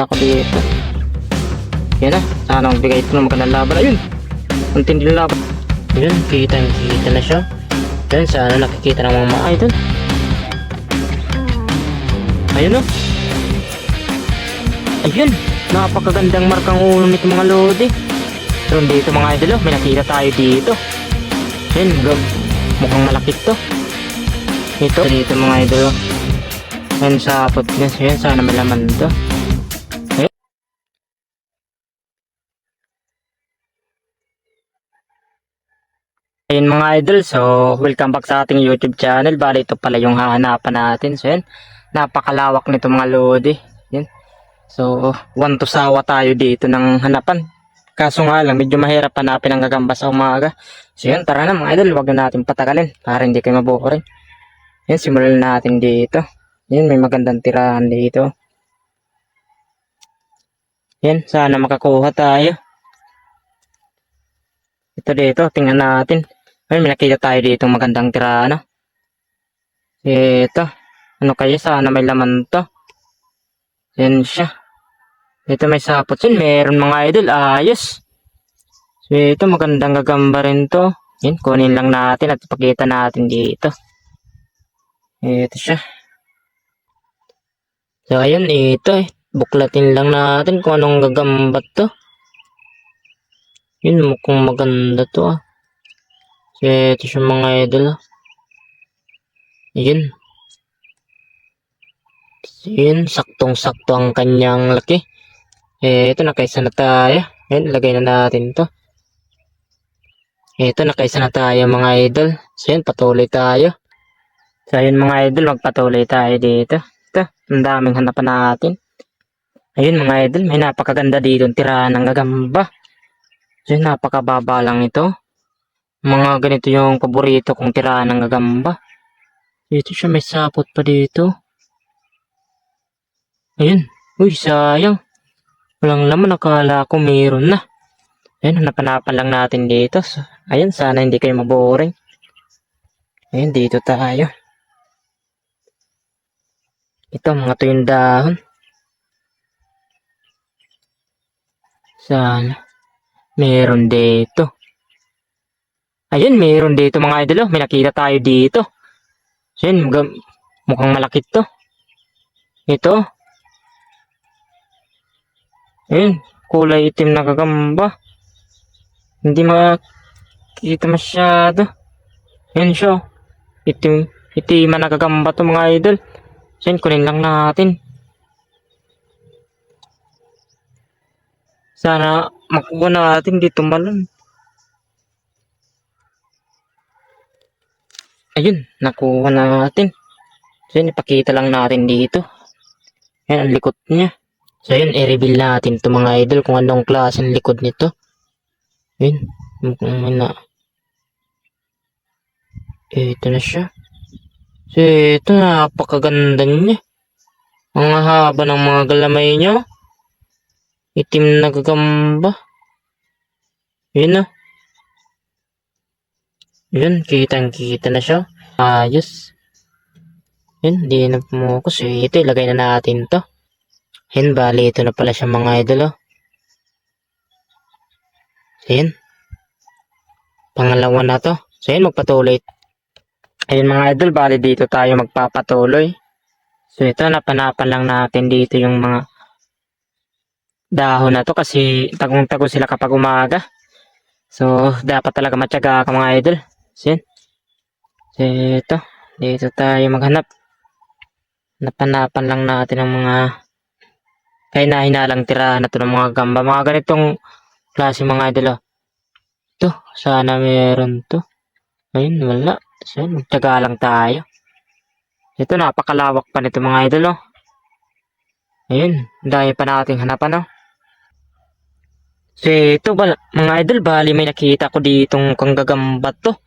ako dito. Yan na. Sana magbigay ito ng magandang laban. Ayun. Ang tindi ng laban. Ayun. Kita na siya. Ayun. Sana nakikita ng mga idol. Ayun o. Ayun. Napakagandang markang ulo nito mga lodi. Pero dito mga idol o. May nakita tayo dito. Ayun. Mukhang malaki to. Ito. Dito mga idol o. Ayun sa apot niya. Ayun. Sana may laman to. Ayun mga idol, so welcome back sa ating YouTube channel. Bali ito pala yung hahanapan natin. So yan, napakalawak nito mga lodi. Yan. So, one to sawa tayo dito ng hanapan. Kaso nga lang, medyo mahirap hanapin ang gagamba sa umaga. So yan, tara na mga idol, wag na natin patagalin para hindi kayo mabuko rin. Yan, simulan natin dito. Yan, may magandang tirahan dito. Yan, sana makakuha tayo. Ito dito, tingnan natin. Ay, may nakita tayo dito magandang tirahan. Ito. Ano kaya? Sana may laman to. Yan siya. Ito may sapot yun. Meron mga idol. Ayos. So ito magandang gagamba rin to. Yan. Kunin lang natin at ipakita natin dito. Ito siya. So ayun. Ito eh. Buklatin lang natin kung anong gagamba to. Yun. Mukhang maganda to ah. So ito siya mga idol ah. Ayun. Yun, saktong-sakto ang kanyang laki. Ito, nakaisa na tayo. Ayan, lagay na natin to. Ito, nakaisa na tayo mga idol. So yun, patuloy tayo. So yun mga idol, magpatuloy tayo dito. Ito, ang daming hanapan natin. Ayun mga idol, may napakaganda dito ang tirahan ng gagamba. So yun, napakababa lang ito. Mga ganito yung paborito kong tirahan ng gagamba. Ito siya, may sapot pa dito. Ayun. Uy, sayang. Walang laman. Nakala ko mayroon na. Ayun, hanapanapan lang natin dito. So, ayun, sana hindi kayo maboring. Ayun, dito tayo. Ito, mga tuyong dahon. Sana. Meron dito. Ayun, meron dito mga idol. May nakita tayo dito. So, ayun, mukhang malaki to. Ito. Ayun, kulay itim na gagamba. Hindi makita masyado. Ayun siya. Itiman na gagamba to mga idol. So, ayun, kunin lang natin. Sana makuha natin dito malun. Ayun, nakuha natin. So, ayun, ipakita lang natin dito. Ayun, ang likod niya. So, ayun, i-reveal natin to mga idol kung anong klaseng likod nito. Ayun, mukhang na. Ito na siya. So, ito, napakaganda niya. Ang haba ng mga galamay niya. Itim na gagamba. Yun na. Yun, kitang-kita na siya. Ayos. Yun, di na pumukus. Ito, ilagay na natin to. Yun, bali, ito na pala siya mga idol, oh. So, yun. Pangalawa na to. So, yun, magpatuloy. Ayun mga idol, bali dito tayo magpapatuloy. So, ito, napanapan lang natin dito yung mga dahon na to kasi tagong-tago sila kapag umaga. So, dapat talaga matyaga ka mga idol. So, yun. So, ito. Dito tayo maghanap. Napanapan lang natin ang mga hinalang tirahan na to ng mga gamba. Mga ganitong klase mga idol. Oh. Ito, sana meron to. Ayun, wala. So, yun, magtyaga lang tayo. Ito, napakalawak pa nito mga idol. Oh. Ayun, dahil pa nating hanapan. Oh. So, ito mga idol, bali may nakita ko ditong kanggagamba to.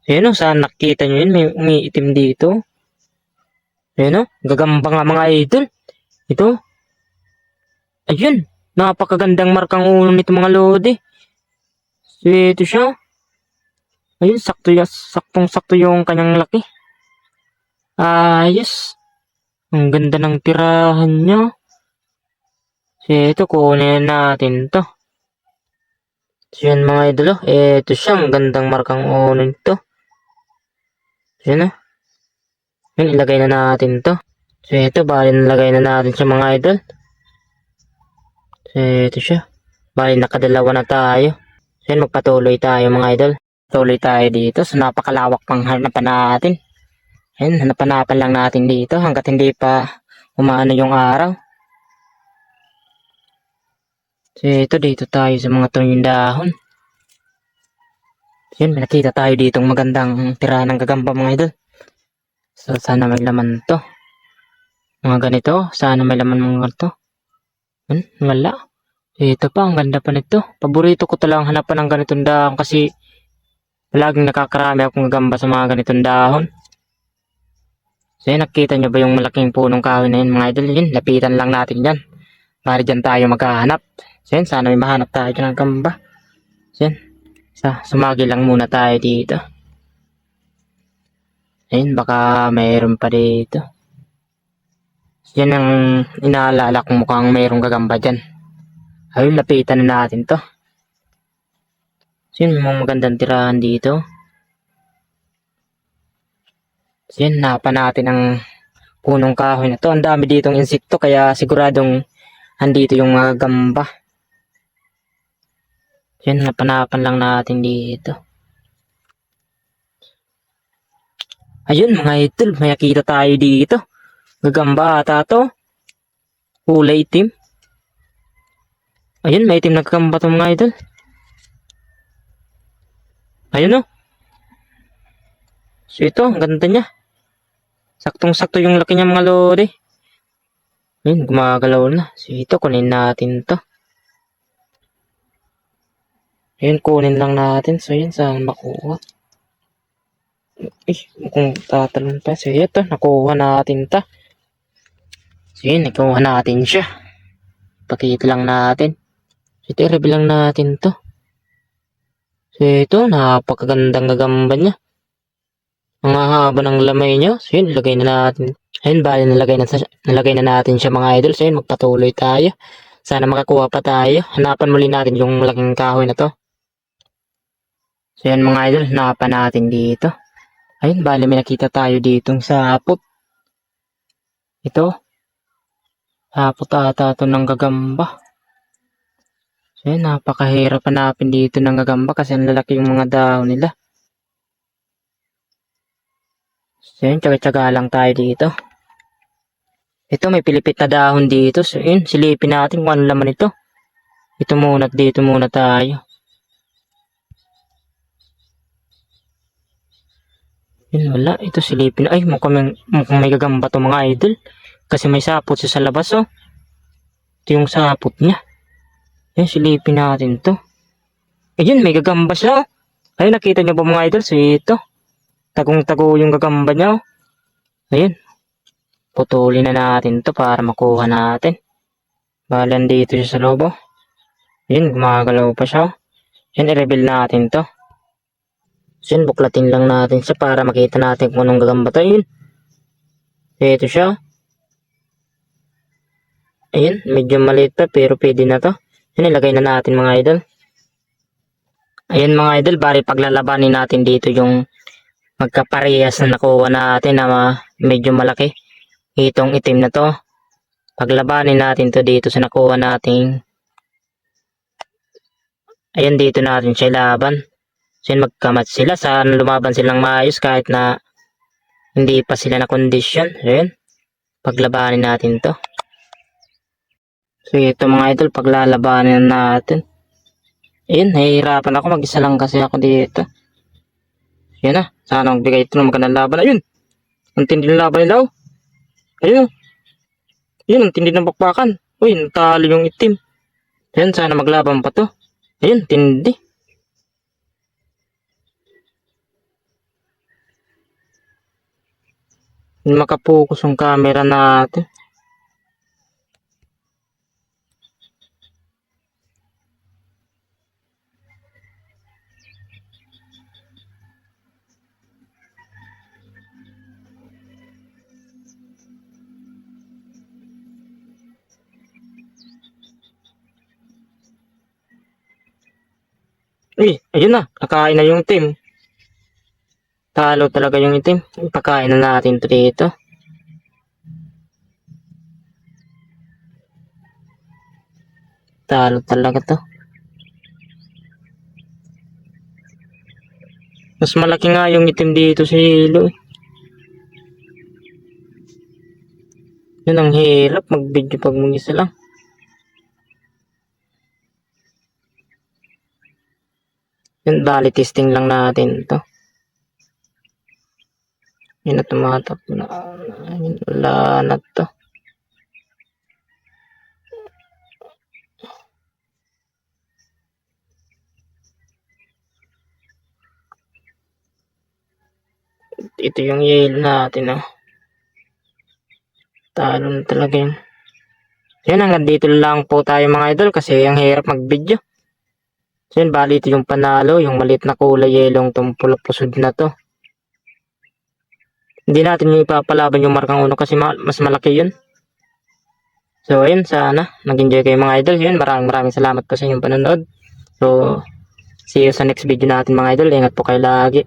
Ayun, oh, saan nakita nyo yun? May umiitim dito. Ayun, oh, gagamba nga mga idol. Ito. Ayun, napakagandang markang ulo nito mga lodi. So, ito siya. Ayun, saktong-sakto yung kanyang laki. Ayos. Ang ganda ng tirahan niya. So, ito kunin natin to. So, yan mga idol. Ito siya. Ang gandang markang uno nito. So, yan. Yan, ilagay na natin to. So, ito. Bali nalagay na natin siya mga idol. So, ito siya. Bali nakadalawa na tayo. So, yan. Magpatuloy tayo mga idol. Tuloy tayo dito. So, napakalawak pang hanapan natin. Yan. Hanapan lang natin dito. Hanggat hindi pa umaano yung araw. So, ito dito tayo sa mga tuyong dahon. Yan, may nakita tayo ditong magandang tirahan ng gagamba mga idol. So, sana may laman to. Mga ganito, sana may laman mga to. Wala. Ito pa, ang ganda pa nito. Paborito ko talagang hanapan ng ganitong dahon kasi laging nakakarami akong gagamba sa mga ganitong dahon. So, yan, nakita nyo ba yung malaking punong kahoy na yun mga idol? Yun, lapitan lang natin yan. Para dyan tayo maghahanap. So, yan, sana may mahanap tayo dyan ng gagamba. So, yan. Sumagi lang muna tayo dito. Ayun, baka mayroon pa dito. Yan ang inaalala kong mukhang mayroong gagamba dyan. Ayun, lapitan na natin to. So, yun, mga magandang tirahan dito. So, yan, napa natin ang punong kahoy na to. Ang dami ditong insekto, kaya siguradong andito yung mga gamba. So, yan, napanapan lang natin dito. Ayun, mga idol, may nakita tayo dito. Gagamba ata to. Kulay itim. Ayun, may itim na gagamba to mga idol. Ayun o. So, ito, ang ganda niya. Saktong-sakto yung laki niya mga lodi. Ayun, gumagalaw na. So, ito, kunin natin to. Ayun, kunin lang natin. So, yun, saan makuha? Mukhang tatalon pa. So, ito, nakuha natin ta. So, yun, nakuha natin siya. Pakita lang natin. So, ito, i-reveal lang natin to. So, ito, napakagandang gagamba niya. Ang haba ng lamay niya. So, yun, ilagay na natin. Ayun, bali, nalagay na natin siya mga idol. So, yun, magpatuloy tayo. Sana makakuha pa tayo. Hanapan muli natin yung malaking kahoy na to. So, yan mga idol, hanapan natin dito. Ayun, bali, may nakita tayo ditong sapot. Ito. Sapot ata ito ng gagamba. So, yun, napakahirap hanapin dito ng gagamba kasi ang lalaki yung mga dahon nila. So, yun, tsaga-tsaga lang tayo dito. Ito, may pilipit na dahon dito. So, yun, silipin natin kung ano laman ito. Ito muna at dito muna tayo. Yun, wala. Ito silipin. Ay, mukhang may gagamba to mga idol. Kasi may sapot siya sa labas, oh. Ito yung sapot niya. Yan, silipin natin to. Ayun, may gagamba siya, oh. Ayun, nakita niyo ba mga idol? So, ito. Tagong-tago yung gagamba niya, oh. Ayun. Putulin na natin to para makuha natin. Balan dito siya sa loob, oh. Ayun, gumagalaw pa siya, oh. Yan, i-reveal natin to. So, yun, buklatin lang natin siya para makita natin kung anong gagamba to. Ayun. Ito siya. Ayun, medyo maliit pa pero pwede na to. Yan, ilagay na natin mga idol. Ayun mga idol, bari paglalabanin natin dito yung magkaparehas na nakuha natin na medyo malaki. Itong itim na to. Paglabanin natin to dito sa nakuha nating. Ayun, dito natin siya laban. So yun, magkamatch sila. Saan lumaban silang maayos kahit na hindi pa sila na kondisyon. So yun, paglabanin natin to. So ito mga idol, paglalabanin natin. Ayun, nahihirapan ako. Mag-isa lang kasi ako dito. Yan na, sana magbigay ito ng magandang laban. Ayun, ang tindi ng laban nila, oh. Ayun, oh. Ayun, ang tindi ng bakbakan. Uy, natalo yung itim. Ayun, sana maglaban pa to. Ayun, tindi. Makapokus yung camera natin. Ayun na. Nakain na yung team. Talo talaga yung itim. Pakain na natin to dito. Talo talaga to. Mas malaki nga yung itim dito sa hilo. Yun ang hirap mag-video pag mag-isa lang. Yun, bali testing lang natin to. Yun na tumatak na. Yun, wala na to. Ito yung yellow natin, oh. Talo na talaga yun. Yun, hanggang dito lang po tayo mga idol kasi ang hirap mag-video. So yun, bali ito yung panalo, yung maliit na kulay yelong tumpulapusod na to. Hindi natin yung ipapalaban yung markang uno kasi mas malaki yun. So ayun, sana nag-enjoy kayo mga idol. Yun, maraming salamat po sa inyong panonood. So, see you sa next video natin mga idol. Ingat po kayo lagi.